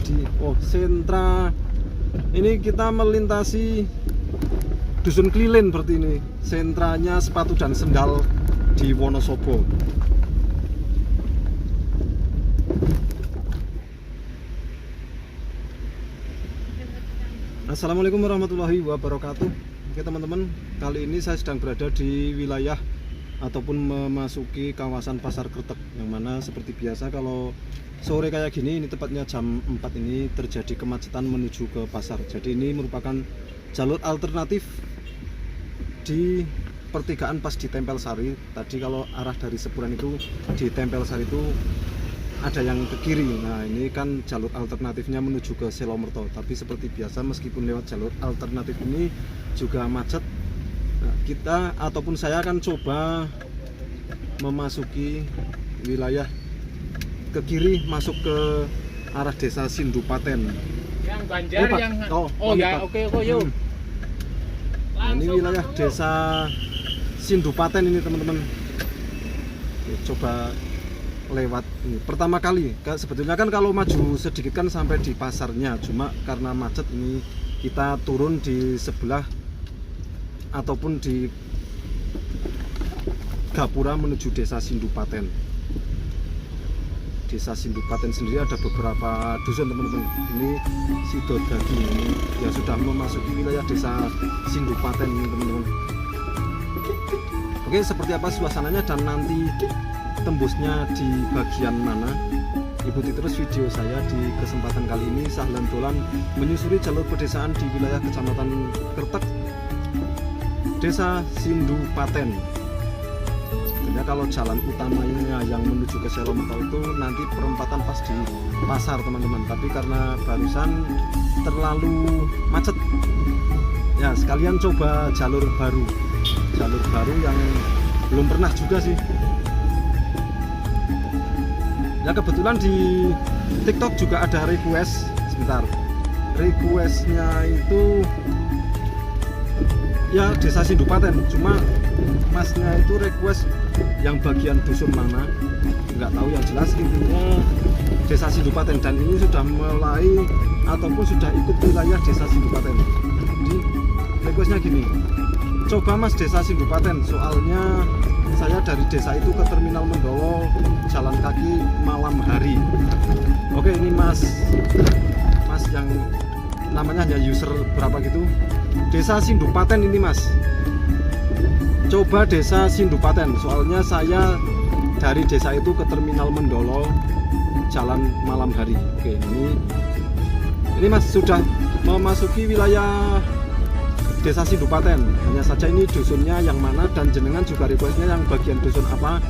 di sentra. Ini kita melintasi Dusun Klilin berarti ini. Sentranya sepatu dan sendal di Wonosobo. Assalamualaikum warahmatullahi wabarakatuh. Oke teman-teman, kali ini saya sedang berada di wilayah ataupun memasuki kawasan Pasar Kretek, yang mana seperti biasa kalau sore kayak gini, ini tepatnya jam 4 ini terjadi kemacetan menuju ke pasar. Jadi ini merupakan jalur alternatif di pertigaan pas di Tempel Sari. Tadi kalau arah dari Sepuran itu di Tempel Sari itu ada yang ke kiri. Nah ini kan jalur alternatifnya menuju ke Selomerto. Tapi seperti biasa meskipun lewat jalur alternatif ini juga macet. Nah, kita ataupun saya akan coba memasuki wilayah ke kiri, masuk ke arah desa Sindupaten. Yang Banjar yang ya oke yuk. Nah, ini wilayah desa Sindupaten ini teman-teman. Coba lewat ini pertama kali. Sebetulnya kan kalau maju sedikit kan sampai di pasarnya, cuma karena macet ini kita turun di sebelah ataupun di Gapura menuju desa Sindupaten. Desa Sindupaten sendiri ada beberapa dusun teman-teman. Ini Sidodagi ini ya sudah memasuki wilayah desa Sindupaten ini teman-teman. Oke, seperti apa suasananya dan nanti tembusnya di bagian mana, ikuti terus video saya di kesempatan kali ini. Sahlan dolan menyusuri jalur pedesaan di wilayah Kecamatan Kretek, Desa Sindupaten. Sebetulnya kalau jalan utamanya yang menuju ke Selomerto itu nanti perempatan pas di pasar teman-teman, tapi karena barusan terlalu macet ya, sekalian coba jalur baru yang belum pernah juga sih. Ya kebetulan di TikTok juga ada request, requestnya itu ya desa Sindupaten, cuma masnya itu request yang bagian dusun mana nggak tahu, yang jelas intinya desa Sindupaten, dan ini sudah mulai ataupun sudah ikut wilayah desa Sindupaten. Jadi requestnya gini, coba mas desa Sindupaten, soalnya saya dari desa itu ke Terminal Mendowo jalan kaki malam hari. Oke, ini mas yang namanya hanya user berapa gitu, desa Sindupaten ini mas, coba desa Sindupaten, soalnya saya dari desa itu ke Terminal Mendowo jalan malam hari. Oke, ini mas sudah memasuki wilayah desa Sindupaten. Hanya saja ini dusunnya yang mana dan jenengan juga requestnya yang bagian dusun apa.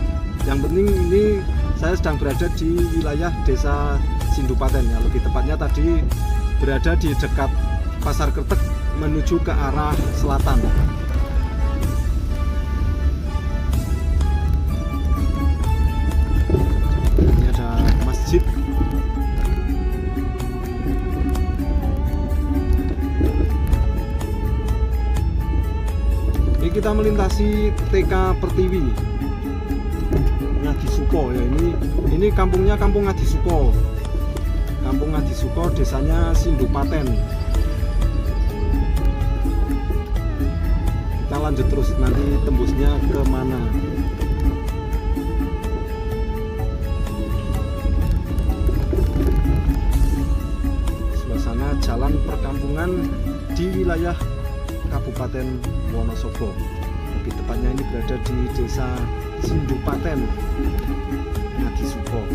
Yang penting ini saya sedang berada di wilayah desa Sindupaten ya, lebih tepatnya tadi berada di dekat Pasar Kretek menuju ke arah selatan. Ini ada masjid. Ini kita melintasi TK Pertiwi Ngadisuko ya, ini kampungnya Kampung Ngadisuko. Kampung Ngadisuko, desanya Sindupaten. Kita lanjut terus, nanti tembusnya ke mana. Suasana jalan perkampungan di wilayah Kabupaten Wonosobo. Lebih tepatnya ini berada di desa Sindupaten Ngadisuko.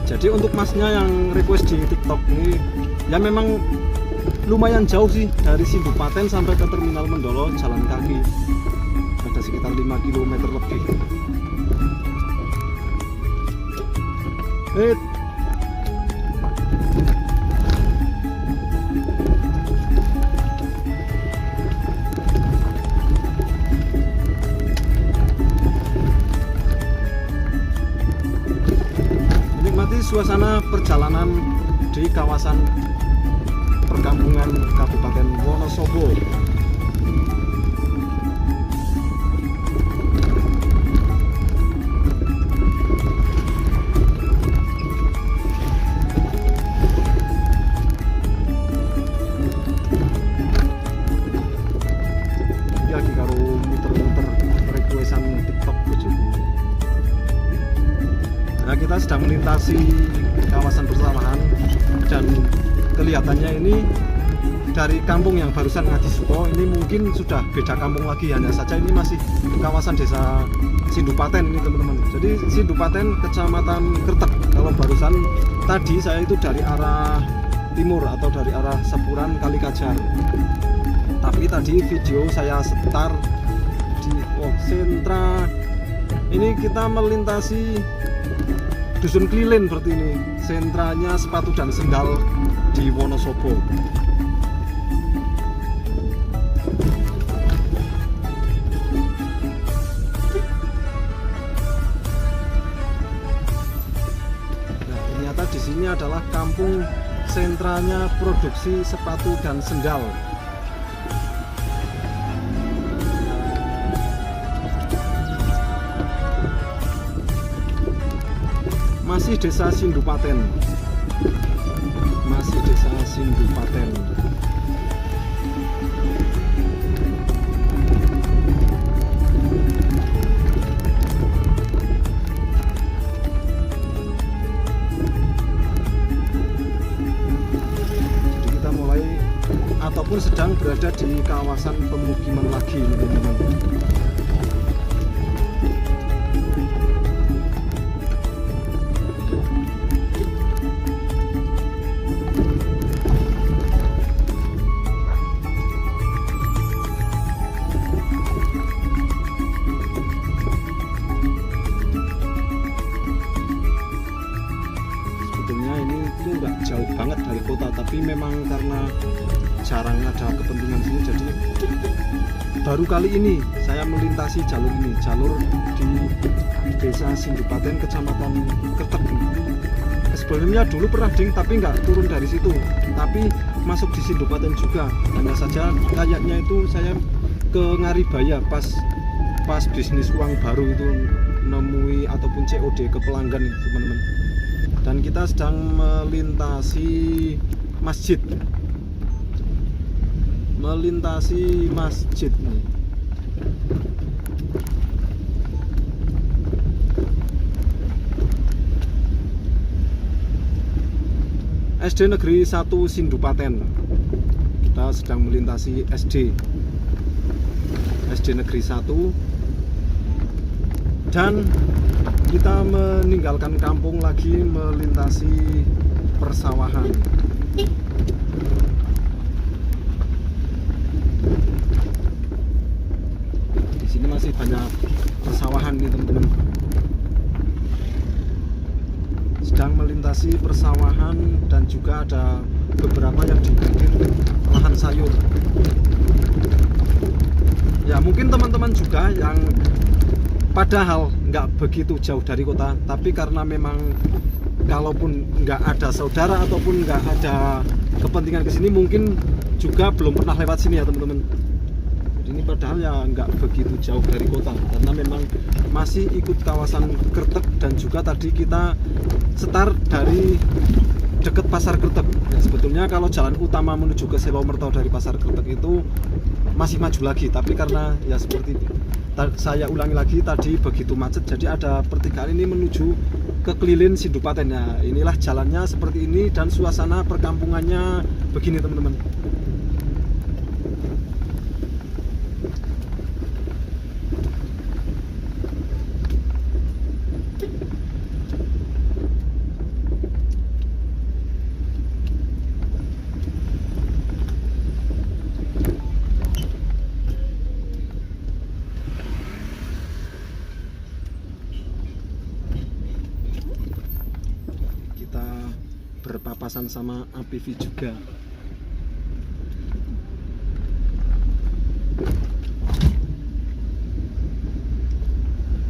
Jadi untuk masnya yang request di TikTok ini ya memang lumayan jauh sih, dari Sindupaten sampai ke Terminal Mendowo jalan kaki ada sekitar 5 km lebih. Menikmati suasana perjalanan di kawasan perkampungan Kabupaten Wonosobo. kita sedang melintasi kawasan persawahan dan kelihatannya ini dari kampung yang barusan Ngadi-Suko ini mungkin sudah beda kampung lagi, hanya saja ini masih kawasan desa Sindupaten ini teman-teman. Jadi Sindupaten Kecamatan Kertek. Kalau barusan tadi saya itu dari arah timur atau dari arah Sepuran Kalikajar. Tapi tadi video saya setar di sentra. Ini kita melintasi Dusun Klilin seperti ini. Sentranya sepatu dan sendal di Wonosobo. Di sini adalah kampung sentranya produksi sepatu dan sendal. Masih desa Sindupaten. Masih desa Sindupaten. Ataupun sedang berada di kawasan pemukiman lagi ini teman-teman. Sebetulnya ini tuh nggak jauh banget dari kota, tapi memang karena jarang ada kepentingan sini, jadi baru kali ini saya melintasi jalur ini, jalur di desa Sindupaten Kecamatan Kertek. Sebelumnya dulu pernah tapi nggak turun dari situ, tapi masuk di Sindupaten juga. Hanya saja kayaknya itu saya ke Ngaribaya pas bisnis uang baru itu nemui ataupun COD ke pelanggan itu teman-teman. Dan kita sedang melintasi masjid. Nih. SD Negeri 1 Sindupaten. Kita sedang melintasi SD Negeri 1 dan kita meninggalkan kampung lagi melintasi persawahan. Masih banyak persawahan nih teman-teman. Sedang melintasi persawahan dan juga ada beberapa yang dibikin lahan sayur. Ya mungkin teman-teman juga yang padahal nggak begitu jauh dari kota, tapi karena memang kalaupun nggak ada saudara ataupun nggak ada kepentingan kesini, mungkin juga belum pernah lewat sini ya teman-teman. Ini padahal ya nggak begitu jauh dari kota, karena memang masih ikut kawasan Kertek dan juga tadi kita setar dari dekat pasar Kertek. Ya, sebetulnya kalau jalan utama menuju ke Selomertau dari pasar Kertek itu masih maju lagi, tapi karena ya seperti saya ulangi lagi tadi begitu macet, jadi ada pertigaan ini menuju ke Klilin Sindupaten. Ya inilah jalannya seperti ini dan suasana perkampungannya begini teman-teman. Berpapasan sama APV juga.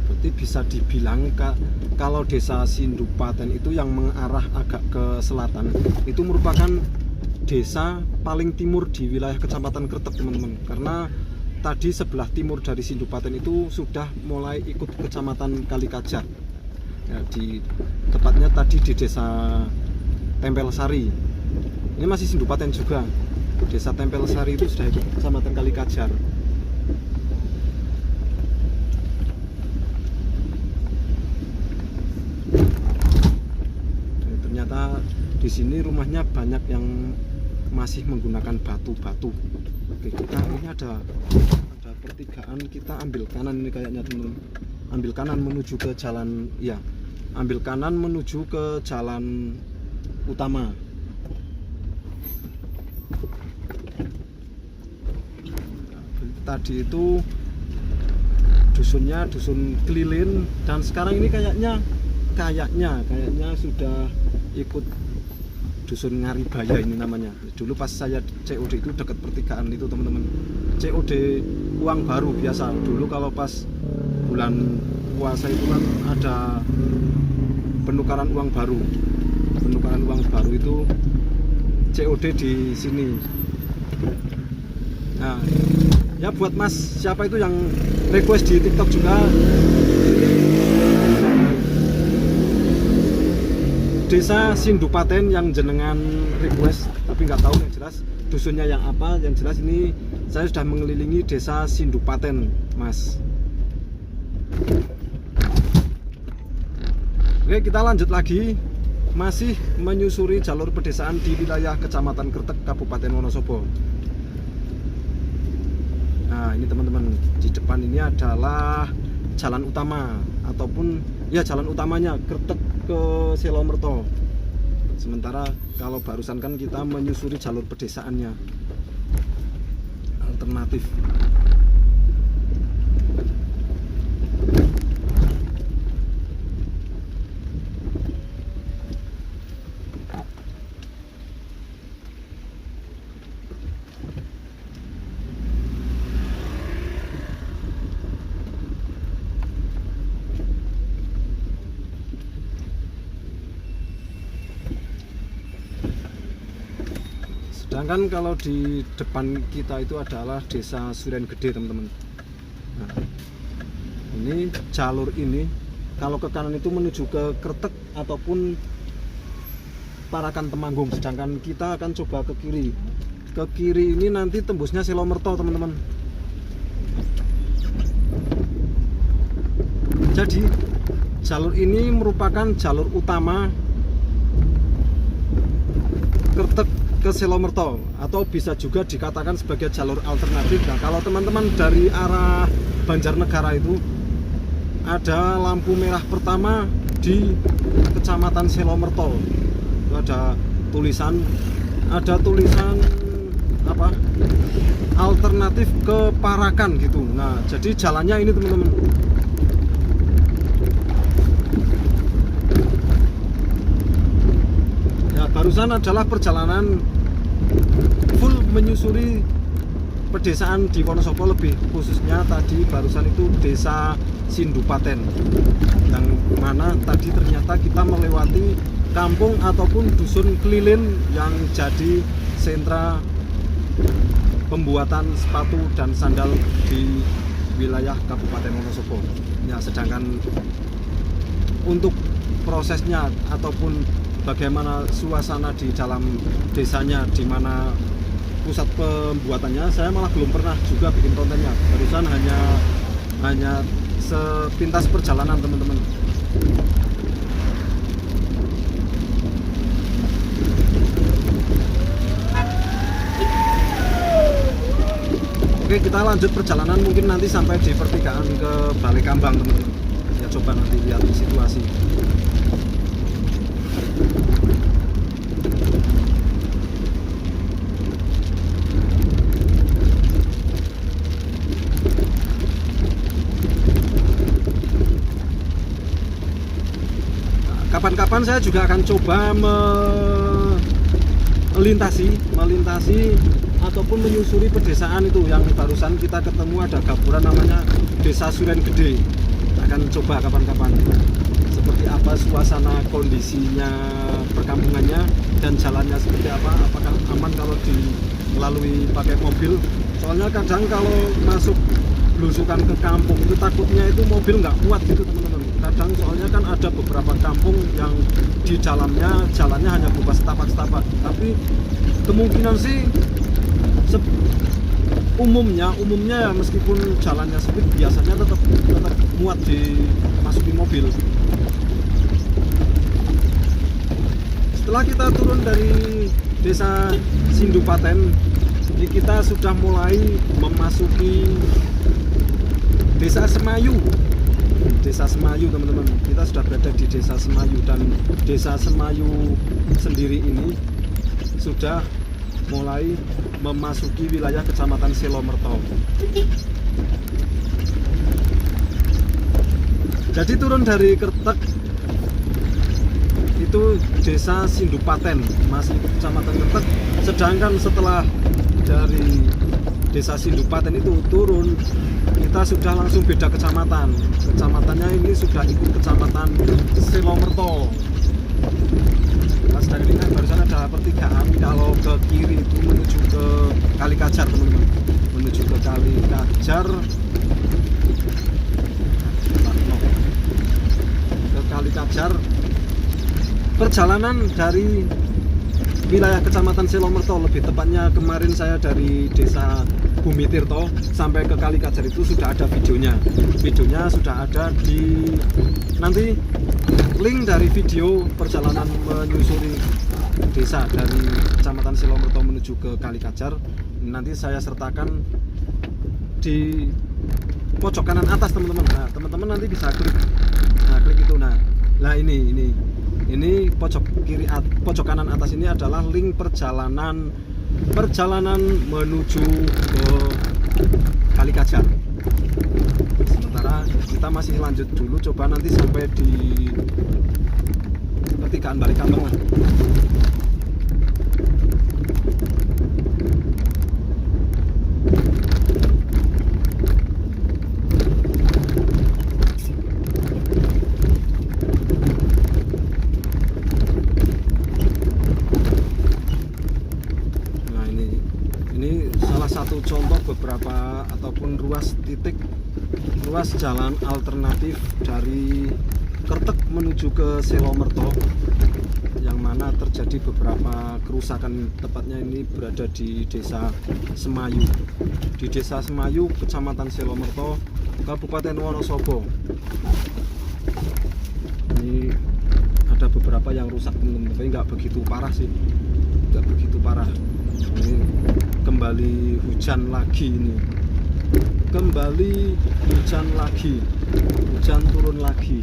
Berarti bisa dibilang kalau desa Sindupaten itu yang mengarah agak ke selatan itu merupakan desa paling timur di wilayah Kecamatan Kertek teman-teman, karena tadi sebelah timur dari Sindupaten itu sudah mulai ikut Kecamatan Kalikajar ya, tepatnya tadi di desa Tempel Sari. Ini masih Sindupaten juga. Desa Tempel Sari itu sudah ikut Kecamatan Kalikajar. di sini rumahnya banyak yang masih menggunakan batu-batu. Oke, kita ini ada pertigaan, kita ambil kanan ini kayaknya teman-teman. Ambil kanan menuju ke jalan, ya, ambil kanan menuju ke jalan utama. Tadi itu dusunnya dusun Kelilin, dan sekarang ini kayaknya sudah ikut dusun Ngaribaya ini namanya. Dulu pas saya COD itu dekat pertigaan itu teman-teman, COD uang baru biasa. Dulu kalau pas bulan puasa itu kan ada penukaran uang baru itu COD di sini. Nah ya, buat mas siapa itu yang request di TikTok juga, Desa Sindupaten yang jenengan request, tapi nggak tahu yang jelas dusunnya yang apa. Yang jelas ini saya sudah mengelilingi Desa Sindupaten, mas. Oke, kita lanjut lagi, masih menyusuri jalur pedesaan di wilayah Kecamatan Kretek, Kabupaten Wonosobo. Nah ini teman-teman, di depan ini adalah jalan utama, ataupun ya jalan utamanya Kretek ke Selomerto. Sementara kalau barusan kan kita menyusuri jalur pedesaannya, alternatif. Sedangkan kalau di depan kita itu adalah Desa Suren Gede, teman-teman. Nah, ini jalur ini kalau ke kanan itu menuju ke Kretek ataupun Parakan Temanggung, sedangkan kita akan coba ke kiri. Ke kiri ini nanti tembusnya Selomerto, teman-teman. Jadi jalur ini merupakan jalur utama Kretek ke Selomerto, atau bisa juga dikatakan sebagai jalur alternatif. Nah kalau teman-teman dari arah Banjarnegara itu ada lampu merah pertama di Kecamatan Selomerto, itu ada tulisan apa, alternatif ke Parakan gitu. Nah jadi jalannya ini teman-teman. Ya, barusan adalah perjalanan full menyusuri pedesaan di Wonosobo, lebih khususnya tadi barusan itu Desa Sindupaten, yang mana tadi ternyata kita melewati kampung ataupun dusun Kelilin yang jadi sentra pembuatan sepatu dan sandal di wilayah Kabupaten Wonosobo. Ya, sedangkan untuk prosesnya ataupun bagaimana suasana di dalam desanya, di mana pusat pembuatannya, saya malah belum pernah juga bikin kontennya. Barusan hanya sepintas perjalanan, teman-teman. Oke, kita lanjut perjalanan, mungkin nanti sampai di pertigaan ke Balai Kambang, teman-teman. Ya, coba nanti lihat situasi. Kapan-kapan saya juga akan coba melintasi ataupun menyusuri pedesaan itu yang barusan kita ketemu, ada gaburan namanya Desa Suren Gede. Akan coba kapan-kapan seperti apa suasana, kondisinya, perkampungannya, dan jalannya seperti apa, apakah aman kalau dilalui pakai mobil. Soalnya kadang kalau masuk belusukan ke kampung itu takutnya itu mobil nggak kuat gitu, teman-teman. Kadang soalnya kan ada beberapa kampung yang di dalamnya jalannya hanya berupa setapak-setapak, tapi kemungkinan sih umumnya ya, meskipun jalannya sempit, biasanya tetap muat dimasuki mobil. setelah kita turun dari desa Sindupaten, ini kita sudah mulai memasuki desa Semayu. Desa Semayu teman-teman, kita sudah berada di desa Semayu, dan desa Semayu sendiri ini sudah mulai memasuki wilayah Kecamatan Selomerto. Jadi turun dari Kertek itu desa Sindupaten, masih Kecamatan Kertek. Sedangkan setelah dari desa Sindupaten itu turun, kita sudah langsung beda kecamatan. Kecamatannya ini sudah ikut Kecamatan Selomerto. Pas dari ini barusan ada pertigaan, kalau ke kiri itu menuju ke Kali Kajar teman-teman, menuju ke Kali Kajar, ke Kali Kajar. Perjalanan dari wilayah Kecamatan Selomerto, lebih tepatnya kemarin saya dari desa Bumitirto sampai ke Kali Kajar itu sudah ada videonya. Videonya sudah ada di, nanti link dari video perjalanan menyusuri desa dari Kecamatan Selomerto menuju ke Kali Kajar nanti saya sertakan di pojok kanan atas teman-teman. Nah, teman-teman nanti bisa klik. Nah, klik itu. Nah, ini pojok kanan atas ini adalah link perjalanan menuju ke Kali Kajar. Sementara kita masih lanjut dulu, coba nanti sampai di pertigaan Balikambang lah. Satu contoh beberapa ataupun ruas jalan alternatif dari Kertek menuju ke Selomerto, yang mana terjadi beberapa kerusakan. Tepatnya ini berada di desa Semayu, di desa Semayu, Kecamatan Selomerto, Kabupaten Wonosobo. Ini ada beberapa yang rusak teman-teman, tapi nggak begitu parah sih, nggak begitu parah. Ini kembali hujan lagi, ini kembali hujan lagi, hujan turun lagi.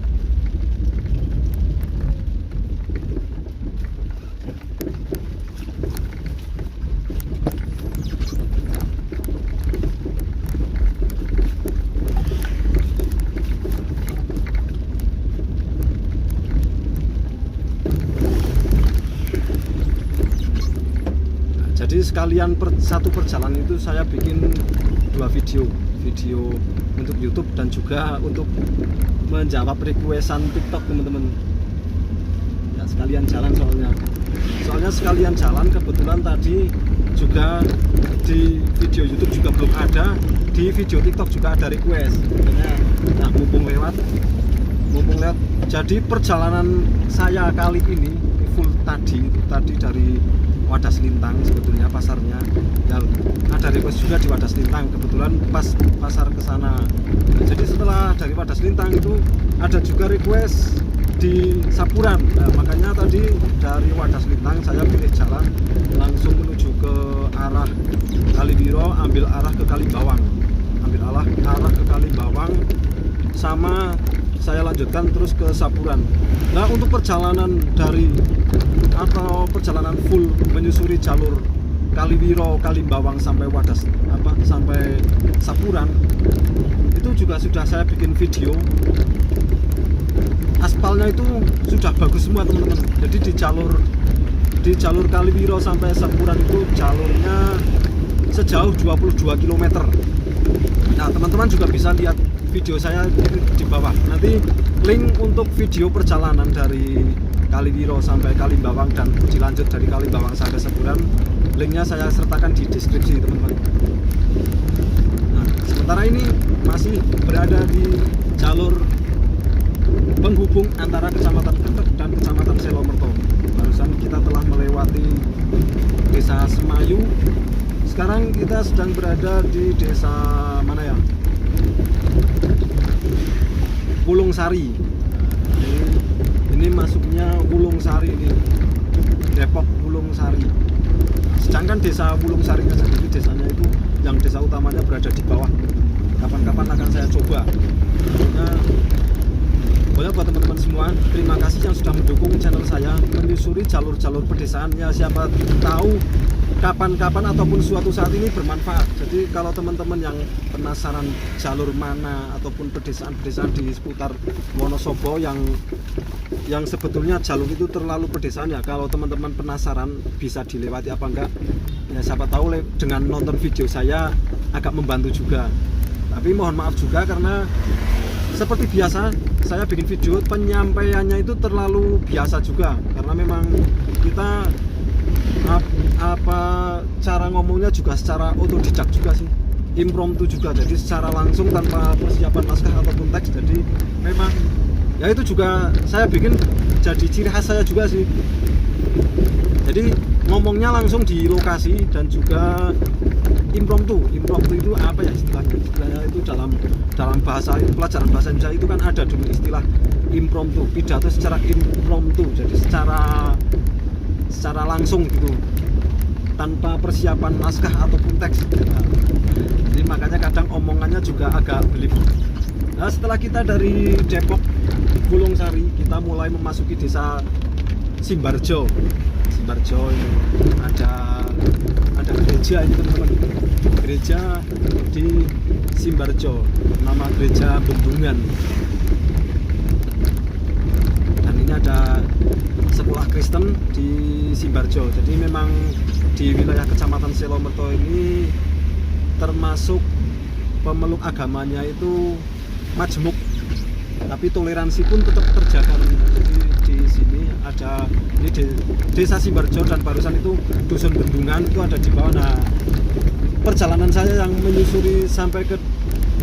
Jadi sekalian satu perjalanan itu saya bikin dua video untuk YouTube dan juga untuk menjawab requestan TikTok teman-teman. Ya, sekalian jalan soalnya sekalian jalan. Kebetulan tadi juga di video YouTube juga belum ada, di video TikTok juga ada request. Nah, mumpung lewat. Jadi perjalanan saya kali ini full tadi dari Wadas Lintang, sebetulnya pasarnya ya, ada request juga di Wadas Lintang, kebetulan pas pasar ke sana. Nah, jadi setelah dari Wadas Lintang itu ada juga request di Sapuran. Nah, makanya tadi dari Wadas Lintang saya pilih jalan langsung menuju ke arah Kaliwiro, ambil arah ke Kalimbawang, sama saya lanjutkan terus ke Sapuran. Nah, untuk perjalanan perjalanan full menyusuri jalur Kaliwiro, Kalimbawang sampai sampai Sapuran itu juga sudah saya bikin video. Aspalnya itu sudah bagus semua teman-teman. Jadi di jalur Kaliwiro sampai Sapuran itu jalurnya sejauh 22 km. Nah, teman-teman juga bisa lihat video saya di bawah. Nanti link untuk video perjalanan dari Kaliwiro sampai Kalimbawang dan uji lanjut dari Kalimbawang sampai Sapuran, linknya saya sertakan di deskripsi teman-teman. Nah, sementara ini masih berada di jalur penghubung antara Kecamatan Kertek dan Kecamatan Selomerto. Barusan kita telah melewati desa Semayu. Sekarang kita sedang berada di desa mana ya? Wulung Sari. Ini masuknya Wulung Sari ini. Depok Wulungsari. Sedangkan desa Wulungsarinya sendiri, desanya itu yang desa utamanya berada di bawah. Kapan-kapan akan saya coba. Pokoknya buat teman-teman semua, terima kasih yang sudah mendukung channel saya menyusuri jalur-jalur pedesaan. Ya siapa tahu kapan-kapan ataupun suatu saat ini bermanfaat. Jadi kalau teman-teman yang penasaran jalur mana ataupun pedesaan-pedesaan di seputar Wonosobo yang sebetulnya jalur itu terlalu pedesaan, ya kalau teman-teman penasaran bisa dilewati apa enggak, ya siapa tahu dengan nonton video saya agak membantu juga. Tapi mohon maaf juga karena seperti biasa saya bikin video penyampaiannya itu terlalu biasa juga, karena memang kita cara ngomongnya juga secara otodidak juga sih, impromptu juga, jadi secara langsung tanpa persiapan naskah ataupun teks. Jadi memang ya itu juga saya bikin jadi ciri khas saya juga sih. Jadi ngomongnya langsung di lokasi dan juga impromptu itu apa ya istilahnya itu dalam bahasa pelajaran bahasa Indonesia itu kan ada dulu istilah impromptu, pidato secara impromptu, jadi secara langsung gitu tanpa persiapan naskah ataupun teks. Jadi makanya kadang omongannya juga agak belibet. Nah, setelah kita dari Depok Wulungsari, kita mulai memasuki desa Simbarjo. Ini ada gereja ini teman-teman, gereja di Simbarjo, nama gereja Bendungan. Dan ini ada sekolah Kristen di Simbarjo. Jadi memang di wilayah Kecamatan Selomerto ini termasuk pemeluk agamanya itu majemuk, tapi toleransi pun tetap terjaga. Jadi di sini ada ini desa Simbarjo dan barusan itu dusun Bendungan itu ada di bawah. Nah, perjalanan saya yang menyusuri sampai ke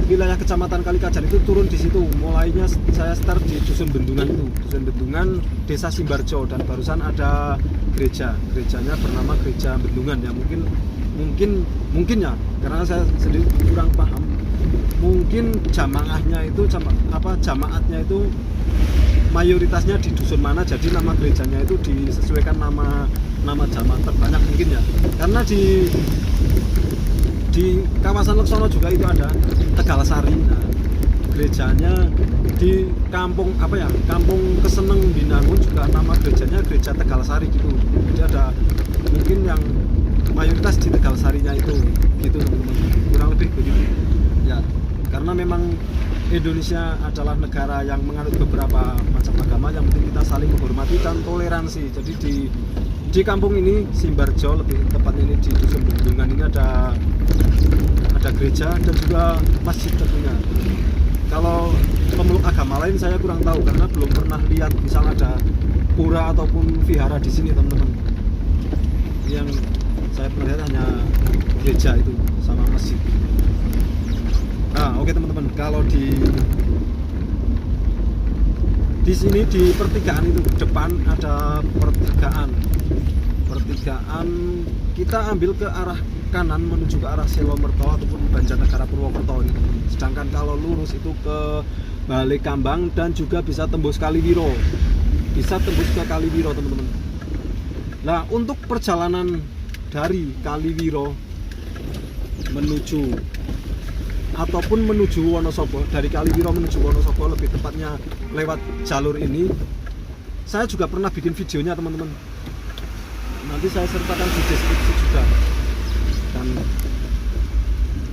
wilayah Kecamatan Kalikajar itu turun di situ. Mulainya saya start di dusun Bendungan itu, dusun Bendungan, desa Simbarjo, dan barusan ada gerejanya bernama Gereja Bendungan. Ya mungkin ya, karena saya sendiri kurang paham. Mungkin jamaatnya itu mayoritasnya di dusun mana, jadi nama gerejanya itu disesuaikan nama jamaat terbanyak mungkin ya. Karena di kawasan Leksono juga itu ada Tegalsari. Nah, gerejanya di kampung Kampung Keseneng Binangun juga nama gerejanya Gereja Tegalsari gitu. Jadi ada mungkin yang mayoritas di Tegalsarinya itu gitu teman-teman, kurang lebih begitu ya. Karena memang Indonesia adalah negara yang menganut beberapa macam agama, yang penting kita saling menghormati dan toleransi. Jadi di kampung ini Simbarjo, lebih tepatnya ini di dusun Bendungan ini ada gereja dan juga masjid tentunya. Kalau pemeluk agama lain saya kurang tahu karena belum pernah lihat misal ada pura ataupun vihara di sini teman-teman. Yang saya pernah lihat hanya gereja itu sama masjid. Nah, oke teman-teman, kalau di sini di pertigaan itu depan ada pertigaan kita ambil ke arah kanan menuju ke arah Selomerto ataupun Banjarnegara Purwokerto ini. Sedangkan kalau lurus itu ke Balekambang dan juga bisa tembus Kaliwiro. Bisa tembus ke Kaliwiro teman-teman. Nah, untuk perjalanan dari Kaliwiro menuju Wonosobo, dari Kaliwiro menuju Wonosobo lebih tepatnya lewat jalur ini, saya juga pernah bikin videonya teman-teman. Nanti saya sertakan di deskripsi juga. Dan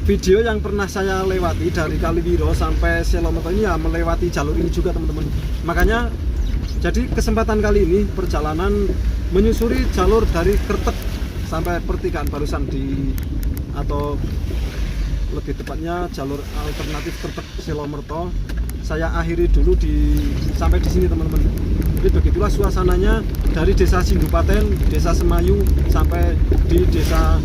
video yang pernah saya lewati dari Kaliwiro sampai Selomerto ini ya melewati jalur ini juga teman-teman. Makanya jadi kesempatan kali ini perjalanan menyusuri jalur dari Kertek sampai pertigaan barusan atau lebih tepatnya jalur alternatif Kertek Selomerto saya akhiri dulu sampai di sini teman-teman. Jadi begitulah suasananya dari desa Sindupaten, desa Semayu sampai di desa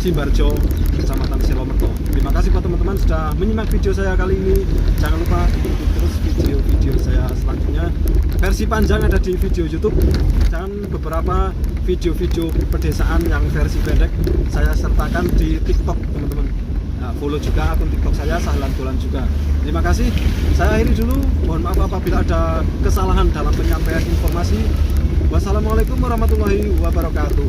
Simbarjo, Kecamatan Selomerto. Terima kasih buat teman-teman sudah menyimak video saya kali ini. Jangan lupa ikuti terus video-video saya selanjutnya. Versi panjang ada di video YouTube dan beberapa video-video pedesaan yang versi pendek saya sertakan di TikTok teman-teman. Nah, follow juga akun TikTok saya, Sahlan Dolan juga. Terima kasih. Saya akhiri dulu. Mohon maaf apabila apabila ada kesalahan dalam penyampaian informasi. Wassalamualaikum warahmatullahi wabarakatuh.